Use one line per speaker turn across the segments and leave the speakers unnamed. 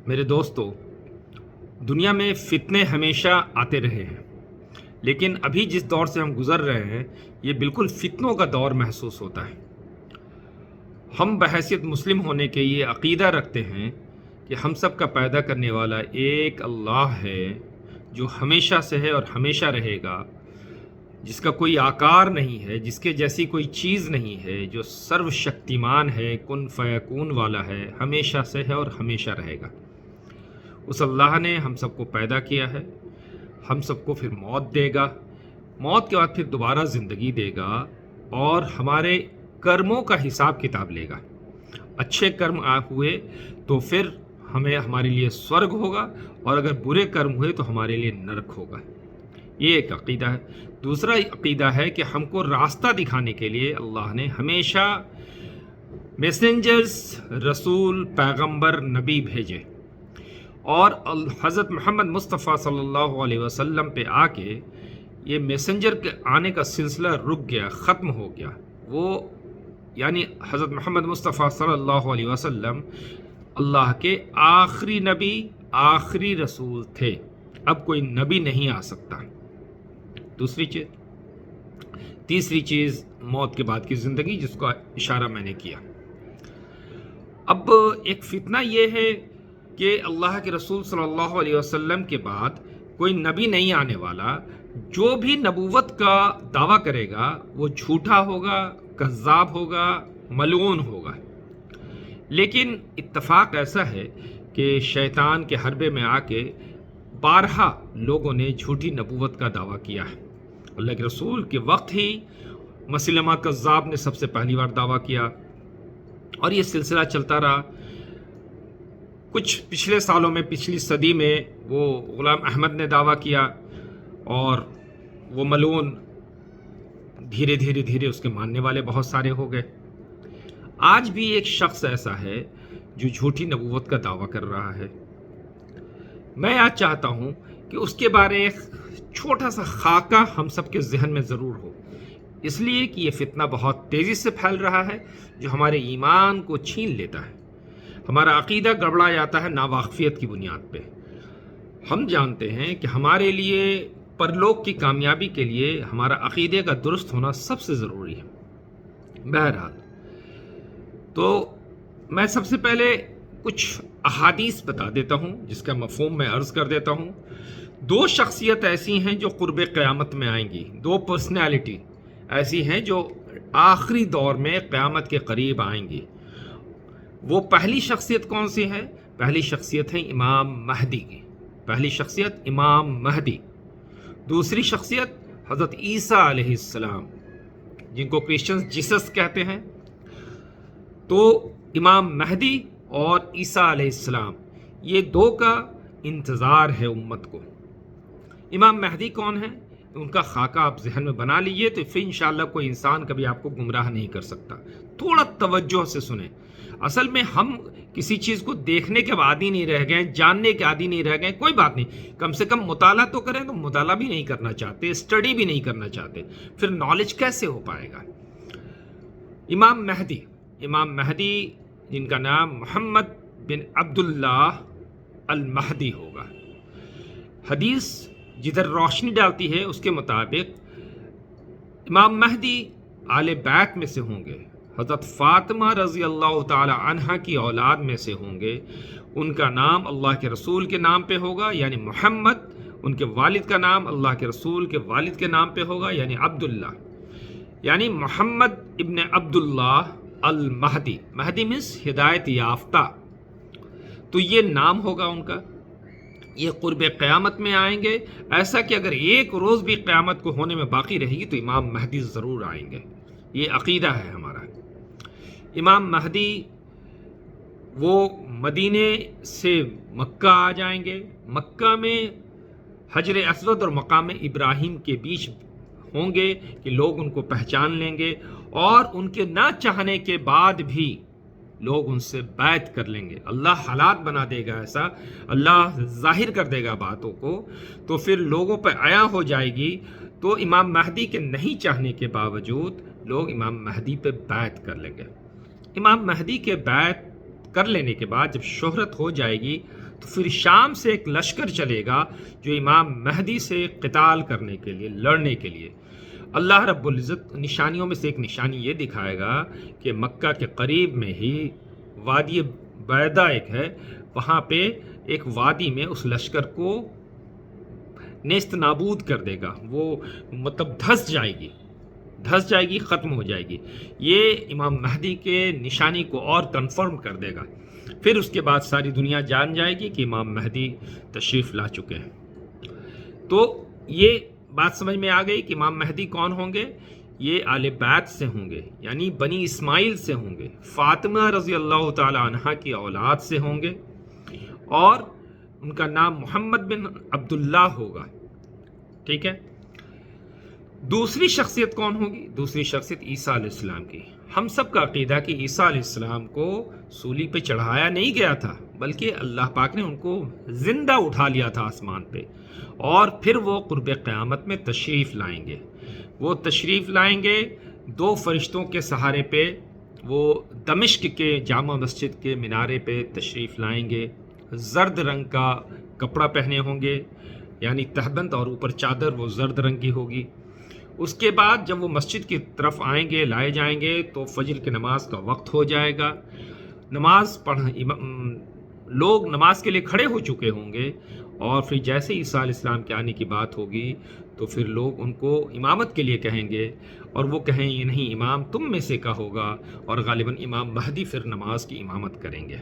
میرے دوستو، دنیا میں فتنے ہمیشہ آتے رہے ہیں، لیکن ابھی جس دور سے ہم گزر رہے ہیں یہ بالکل فتنوں کا دور محسوس ہوتا ہے۔ ہم بحیثیت مسلم ہونے کے یہ عقیدہ رکھتے ہیں کہ ہم سب کا پیدا کرنے والا ایک اللہ ہے جو ہمیشہ سے ہے اور ہمیشہ رہے گا، جس کا کوئی آکار نہیں ہے، جس کے جیسی کوئی چیز نہیں ہے، جو سرو شکتیمان ہے، کن فیکون والا ہے، ہمیشہ سے ہے اور ہمیشہ رہے گا۔ اس اللہ نے ہم سب کو پیدا کیا ہے، ہم سب کو پھر موت دے گا، موت کے بعد پھر دوبارہ زندگی دے گا اور ہمارے کرموں کا حساب کتاب لے گا۔ اچھے کرم ہوئے تو پھر ہمارے لیے سورگ ہوگا، اور اگر برے کرم ہوئے تو ہمارے لیے نرک ہوگا۔ یہ ایک عقیدہ ہے۔ دوسرا عقیدہ ہے کہ ہم کو راستہ دکھانے کے لیے اللہ نے ہمیشہ میسنجرز، رسول، پیغمبر، نبی بھیجے، اور حضرت محمد مصطفیٰ صلی اللہ علیہ وسلم پہ آ کے یہ میسنجر کے آنے کا سلسلہ رک گیا، ختم ہو گیا۔ وہ یعنی حضرت محمد مصطفیٰ صلی اللہ علیہ وسلم اللہ کے آخری نبی، آخری رسول تھے۔ اب کوئی نبی نہیں آ سکتا۔ تیسری چیز موت کے بعد کی زندگی، جس کا اشارہ میں نے کیا۔ اب ایک فتنہ یہ ہے کہ اللہ کے رسول صلی اللہ علیہ وسلم کے بعد کوئی نبی نہیں آنے والا۔ جو بھی نبوت کا دعویٰ کرے گا وہ جھوٹا ہوگا، کذاب ہوگا، ملعون ہوگا۔ لیکن اتفاق ایسا ہے کہ شیطان کے حربے میں آ کے بارہا لوگوں نے جھوٹی نبوت کا دعویٰ کیا ہے۔ اللہ کے رسول کے وقت ہی مسلمہ کذاب نے سب سے پہلی بار دعویٰ کیا، اور یہ سلسلہ چلتا رہا۔ کچھ پچھلے سالوں میں، پچھلی صدی میں وہ غلام احمد نے دعویٰ کیا، اور وہ ملعون دھیرے دھیرے اس کے ماننے والے بہت سارے ہو گئے۔ آج بھی ایک شخص ایسا ہے جو جھوٹی نبوت کا دعویٰ کر رہا ہے۔ میں آج چاہتا ہوں کہ اس کے بارے ایک چھوٹا سا خاکہ ہم سب کے ذہن میں ضرور ہو، اس لیے کہ یہ فتنہ بہت تیزی سے پھیل رہا ہے، جو ہمارے ایمان کو چھین لیتا ہے۔ ہمارا عقیدہ گڑبڑا جاتا ہے ناواقفیت کی بنیاد پہ۔ ہم جانتے ہیں کہ ہمارے لیے پرلوک کی کامیابی کے لیے ہمارا عقیدے کا درست ہونا سب سے ضروری ہے۔ بہرحال تو میں سب سے پہلے کچھ احادیث بتا دیتا ہوں، جس کا مفہوم میں عرض کر دیتا ہوں۔ دو شخصیت ایسی ہیں جو قرب قیامت میں آئیں گی، دو پرسنالٹی ایسی ہیں جو آخری دور میں قیامت کے قریب آئیں گی۔ وہ پہلی شخصیت کون سی ہے؟ پہلی شخصیت ہے امام مہدی کی، پہلی شخصیت امام مہدی۔ دوسری شخصیت حضرت عیسیٰ علیہ السلام، جن کو کرسچنز جیسس کہتے ہیں۔ تو امام مہدی اور عیسیٰ علیہ السلام، یہ دو کا انتظار ہے امت کو۔ امام مہدی کون ہے؟ ان کا خاکہ آپ ذہن میں بنا لیجئے، تو پھر انشاءاللہ کوئی انسان کبھی آپ کو گمراہ نہیں کر سکتا۔ تھوڑا توجہ سے سنیں۔ اصل میں ہم کسی چیز کو دیکھنے کے عادی نہیں رہ گئے، جاننے کے عادی نہیں رہ گئے، کوئی بات نہیں، کم سے کم مطالعہ تو کریں۔ تو مطالعہ بھی نہیں کرنا چاہتے، اسٹڈی بھی نہیں کرنا چاہتے، پھر نالج کیسے ہو پائے گا؟ امام مہدی جن کا نام محمد بن عبداللہ المہدی ہوگا۔ حدیث جدھر روشنی ڈالتی ہے اس کے مطابق امام مہدی آل بیت میں سے ہوں گے، حضرت فاطمہ رضی اللہ تعالی عنہا کی اولاد میں سے ہوں گے۔ ان کا نام اللہ کے رسول کے نام پہ ہوگا، یعنی محمد۔ ان کے والد کا نام اللہ کے رسول کے والد کے نام پہ ہوگا، یعنی عبداللہ، یعنی محمد ابن عبداللہ المہدی۔ مہدی مینس ہدایت یافتہ، تو یہ نام ہوگا ان کا۔ یہ قرب قیامت میں آئیں گے۔ ایسا کہ اگر ایک روز بھی قیامت کو ہونے میں باقی رہے گی تو امام مہدی ضرور آئیں گے۔ یہ عقیدہ ہے ہمارا۔ امام مہدی وہ مدینے سے مکہ آ جائیں گے۔ مکہ میں حجر اسود اور مقام ابراہیم کے بیچ ہوں گے کہ لوگ ان کو پہچان لیں گے، اور ان کے نہ چاہنے کے بعد بھی لوگ ان سے بیعت کر لیں گے۔ اللہ حالات بنا دے گا ایسا، اللہ ظاہر کر دے گا باتوں کو، تو پھر لوگوں پہ عیاں ہو جائے گی۔ تو امام مہدی کے نہیں چاہنے کے باوجود لوگ امام مہدی پہ بیعت کر لیں گے۔ امام مہدی کے بیعت کر لینے کے بعد جب شہرت ہو جائے گی تو پھر شام سے ایک لشکر چلے گا جو امام مہدی سے قتال کرنے کے لیے، لڑنے کے لیے۔ اللہ رب العزت نشانیوں میں سے ایک نشانی یہ دکھائے گا کہ مکہ کے قریب میں ہی وادی بیضا ایک ہے، وہاں پہ ایک وادی میں اس لشکر کو نیست نابود کر دے گا، وہ مطلب دھس جائے گی، ختم ہو جائے گی۔ یہ امام مہدی کے نشانی کو اور کنفرم کر دے گا۔ پھر اس کے بعد ساری دنیا جان جائے گی کہ امام مہدی تشریف لا چکے ہیں۔ تو یہ بات سمجھ میں آ گئی کہ امام مہدی کون ہوں گے؟ یہ آل بیت سے ہوں گے، یعنی بنی اسماعیل سے ہوں گے، فاطمہ رضی اللہ تعالی عنہا کی اولاد سے ہوں گے، اور ان کا نام محمد بن عبداللہ ہوگا۔ ٹھیک ہے۔ دوسری شخصیت کون ہوگی؟ دوسری شخصیت عیسیٰ علیہ السلام کی۔ ہم سب کا عقیدہ کہ عیسیٰ علیہ السلام کو سولی پہ چڑھایا نہیں گیا تھا، بلکہ اللہ پاک نے ان کو زندہ اٹھا لیا تھا آسمان پہ، اور پھر وہ قرب قیامت میں تشریف لائیں گے۔ وہ تشریف لائیں گے 2 فرشتوں کے سہارے پہ، وہ دمشق کے جامع مسجد کے مینارے پہ تشریف لائیں گے، زرد رنگ کا کپڑا پہنے ہوں گے، یعنی تہبند اور اوپر چادر وہ زرد رنگ کی ہوگی۔ اس کے بعد جب وہ مسجد کی طرف آئیں گے، لائے جائیں گے، تو فجر کی نماز کا وقت ہو جائے گا۔ لوگ نماز کے لیے کھڑے ہو چکے ہوں گے، اور پھر جیسے عیسیٰ علیہ السلام کے آنے کی بات ہوگی تو پھر لوگ ان کو امامت کے لیے کہیں گے، اور وہ کہیں یہ نہیں، امام تم میں سے کا ہوگا، اور غالباً امام مہدی پھر نماز کی امامت کریں گے۔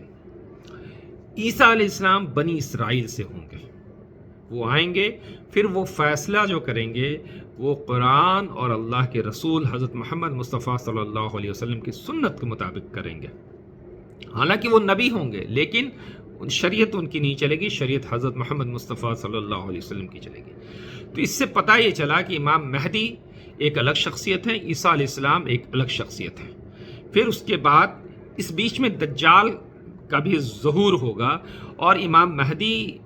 عیسیٰ علیہ السلام بنی اسرائیل سے ہوں گے، وہ آئیں گے، پھر وہ فیصلہ جو کریں گے وہ قرآن اور اللہ کے رسول حضرت محمد مصطفیٰ صلی اللہ علیہ وسلم کی سنت کے مطابق کریں گے۔ حالانکہ وہ نبی ہوں گے، لیکن شریعت ان کی نہیں چلے گی، شریعت حضرت محمد مصطفیٰ صلی اللہ علیہ وسلم کی چلے گی۔ تو اس سے پتہ یہ چلا کہ امام مہدی ایک الگ شخصیت ہے، عیسیٰ علیہ السلام ایک الگ شخصیت ہے۔ پھر اس کے بعد اس بیچ میں دجال کا بھی ظہور ہوگا، اور امام مہدی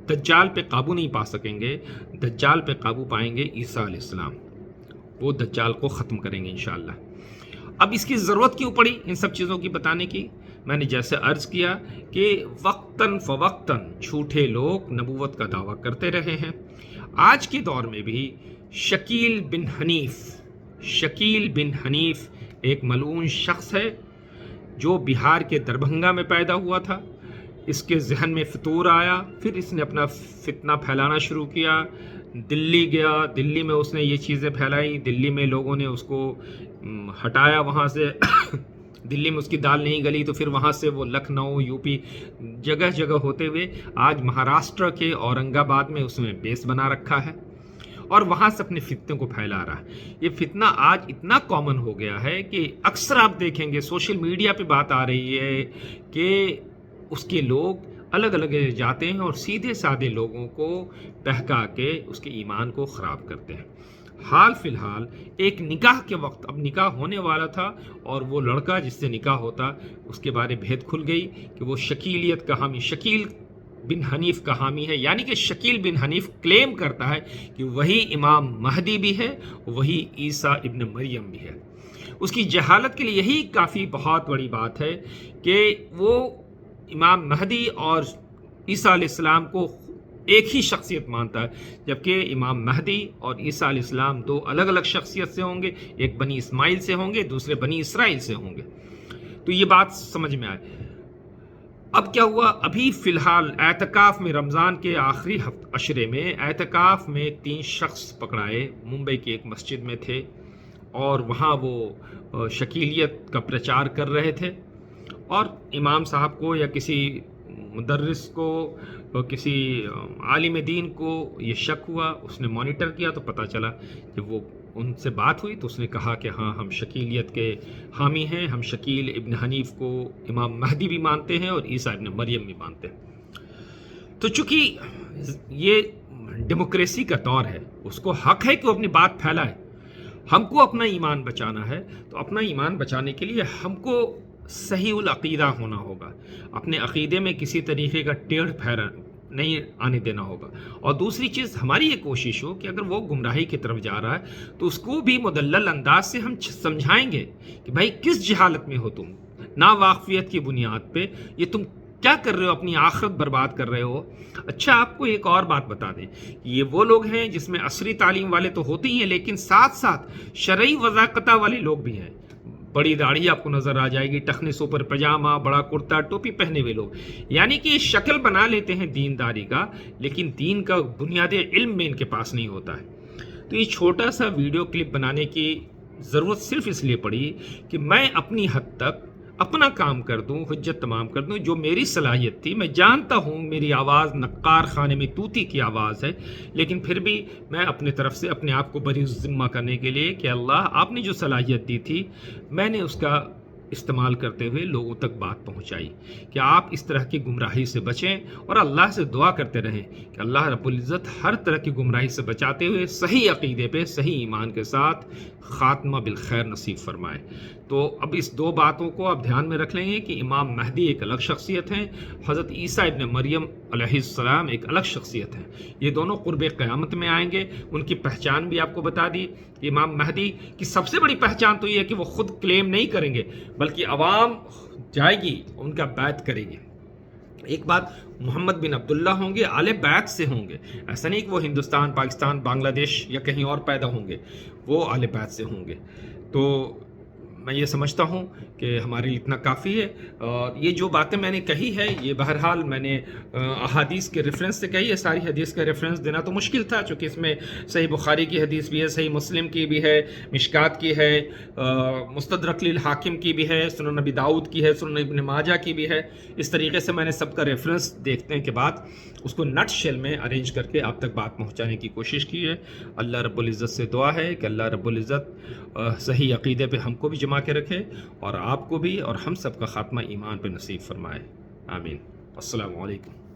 دجال پہ قابو نہیں پا سکیں گے، دجال پہ قابو پائیں گے عیسیٰ علیہ السلام، وہ دجال کو ختم کریں گے انشاءاللہ۔ اب اس کی ضرورت کیوں پڑی ان سب چیزوں کی بتانے کی؟ میں نے جیسے عرض کیا کہ وقتاً فوقتاً جھوٹے لوگ نبوت کا دعویٰ کرتے رہے ہیں۔ آج کے دور میں بھی شکیل بن حنیف ایک ملعون شخص ہے جو بہار کے دربھنگا میں پیدا ہوا تھا۔ اس کے ذہن میں فطور آیا، پھر اس نے اپنا فتنہ پھیلانا شروع کیا، دلی گیا، دلی میں اس نے یہ چیزیں پھیلائی، دلی میں لوگوں نے اس کو ہٹایا وہاں سے دلی میں اس کی دال نہیں گلی، تو پھر وہاں سے وہ لکھنؤ، یو پی، جگہ جگہ ہوتے ہوئے آج مہاراشٹر کے اورنگ آباد میں اس نے بیس بنا رکھا ہے، اور وہاں سے اپنے فتنے کو پھیلا رہا ہے۔ یہ فتنہ آج اتنا کامن ہو گیا ہے کہ اکثر آپ دیکھیں گے سوشل میڈیا پہ بات آ رہی ہے کہ اس کے لوگ الگ الگ جاتے ہیں اور سیدھے سادے لوگوں کو بہکا کے اس کے ایمان کو خراب کرتے ہیں۔ حال فی الحال ایک نکاح کے وقت، اب نکاح ہونے والا تھا، اور وہ لڑکا جس سے نکاح ہوتا اس کے بارے بھید کھل گئی کہ وہ شکیلیت کا حامی، شکیل بن حنیف کا حامی ہے، یعنی کہ شکیل بن حنیف کلیم کرتا ہے کہ وہی امام مہدی بھی ہے، وہی عیسیٰ ابن مریم بھی ہے۔ اس کی جہالت کے لیے یہی کافی بہت بڑی بات ہے کہ وہ امام مہدی اور عیسیٰ علیہ السلام کو ایک ہی شخصیت مانتا ہے، جبکہ امام مہدی اور عیسیٰ علیہ السلام 2 الگ الگ شخصیت سے ہوں گے، ایک بنی اسماعیل سے ہوں گے، دوسرے بنی اسرائیل سے ہوں گے۔ تو یہ بات سمجھ میں آئے۔ اب کیا ہوا؟ ابھی فی الحال اعتکاف میں، رمضان کے آخری عشرے میں اعتکاف میں 3 شخص پکڑائے، ممبئی کی ایک مسجد میں تھے، اور وہاں وہ شکیلیت کا پرچار کر رہے تھے، اور امام صاحب کو یا کسی مدرس کو، کسی عالم دین کو یہ شک ہوا، اس نے مانیٹر کیا تو پتہ چلا کہ وہ ان سے بات ہوئی تو اس نے کہا کہ ہاں ہم شکیلیت کے حامی ہیں، ہم شکیل ابن حنیف کو امام مہدی بھی مانتے ہیں اور عیسیٰ ابن مریم بھی مانتے ہیں۔ تو چونکہ یہ ڈیموکریسی کا دور ہے، اس کو حق ہے کہ وہ اپنی بات پھیلائے۔ ہم کو اپنا ایمان بچانا ہے، تو اپنا ایمان بچانے کے لیے ہم کو صحیح العقیدہ ہونا ہوگا، اپنے عقیدے میں کسی طریقے کا ٹیڑھ پھیرا نہیں آنے دینا ہوگا۔ اور دوسری چیز ہماری یہ کوشش ہو کہ اگر وہ گمراہی کی طرف جا رہا ہے تو اس کو بھی مدلل انداز سے ہم سمجھائیں گے کہ بھائی کس جہالت میں ہو تم، نا واقفیت کی بنیاد پہ یہ تم کیا کر رہے ہو؟ اپنی آخرت برباد کر رہے ہو۔ اچھا آپ کو ایک اور بات بتا دیں، یہ وہ لوگ ہیں جس میں عصری تعلیم والے تو ہوتے ہی ہیں، لیکن ساتھ ساتھ شرعی وضاقتہ والے لوگ بھی ہیں۔ بڑی داڑھی آپ کو نظر آ جائے گی، ٹخنے سے اوپر پجامہ، بڑا کرتا ٹوپی پہنے ہوئے لوگ، یعنی کہ یہ شکل بنا لیتے ہیں دینداری کا، لیکن دین کا بنیادی علم میں ان کے پاس نہیں ہوتا ہے۔ تو یہ چھوٹا سا ویڈیو کلپ بنانے کی ضرورت صرف اس لیے پڑی کہ میں اپنی حد تک اپنا کام کر دوں، حجت تمام کر دوں۔ جو میری صلاحیت تھی، میں جانتا ہوں میری آواز نقار خانے میں طوطی کی آواز ہے، لیکن پھر بھی میں اپنے طرف سے اپنے آپ کو بری ذمہ کرنے کے لیے کہ اللہ آپ نے جو صلاحیت دی تھی میں نے اس کا استعمال کرتے ہوئے لوگوں تک بات پہنچائی کہ آپ اس طرح کی گمراہی سے بچیں، اور اللہ سے دعا کرتے رہیں کہ اللہ رب العزت ہر طرح کی گمراہی سے بچاتے ہوئے صحیح عقیدے پہ صحیح ایمان کے ساتھ خاتمہ بالخیر نصیب فرمائے۔ تو اب اس دو باتوں کو آپ دھیان میں رکھ لیں گے کہ امام مہدی ایک الگ شخصیت ہیں، حضرت عیسیٰ ابن مریم علیہ السلام ایک الگ شخصیت ہیں۔ یہ دونوں قرب قیامت میں آئیں گے۔ ان کی پہچان بھی آپ کو بتا دی۔ امام مہدی کی سب سے بڑی پہچان تو یہ ہے کہ وہ خود کلیم نہیں کریں گے، بلکہ عوام جائے گی ان کا بیعت کرے گی۔ ایک بات، محمد بن عبداللہ ہوں گے، آل بیت سے ہوں گے، ایسا نہیں کہ وہ ہندوستان، پاکستان، بنگلہ دیش یا کہیں اور پیدا ہوں گے، وہ آل بیت سے ہوں گے۔ تو میں یہ سمجھتا ہوں کہ ہمارے لیے اتنا کافی ہے، اور یہ جو باتیں میں نے کہی ہے یہ بہرحال میں نے احادیث کے ریفرنس سے کہی ہے۔ ساری حدیث کا ریفرنس دینا تو مشکل تھا، چونکہ اس میں صحیح بخاری کی حدیث بھی ہے، صحیح مسلم کی بھی ہے، مشکات کی ہے، مستدرک للحاکم کی بھی ہے، سنن نبی داؤد کی ہے، سنن ابن ماجہ کی بھی ہے۔ اس طریقے سے میں نے سب کا ریفرنس دیکھنے کے بعد اس کو نٹ شیل میں ارینج کر کے آپ تک بات پہنچانے کی کوشش کی ہے۔ اللہ رب العزت سے دعا ہے کہ اللہ رب العزت صحیح عقیدے پہ ہم کو بھی جمع کے رکھے، اور آپ کو بھی، اور ہم سب کا خاتمہ ایمان پہ نصیب فرمائے۔ آمین۔ السلام علیکم۔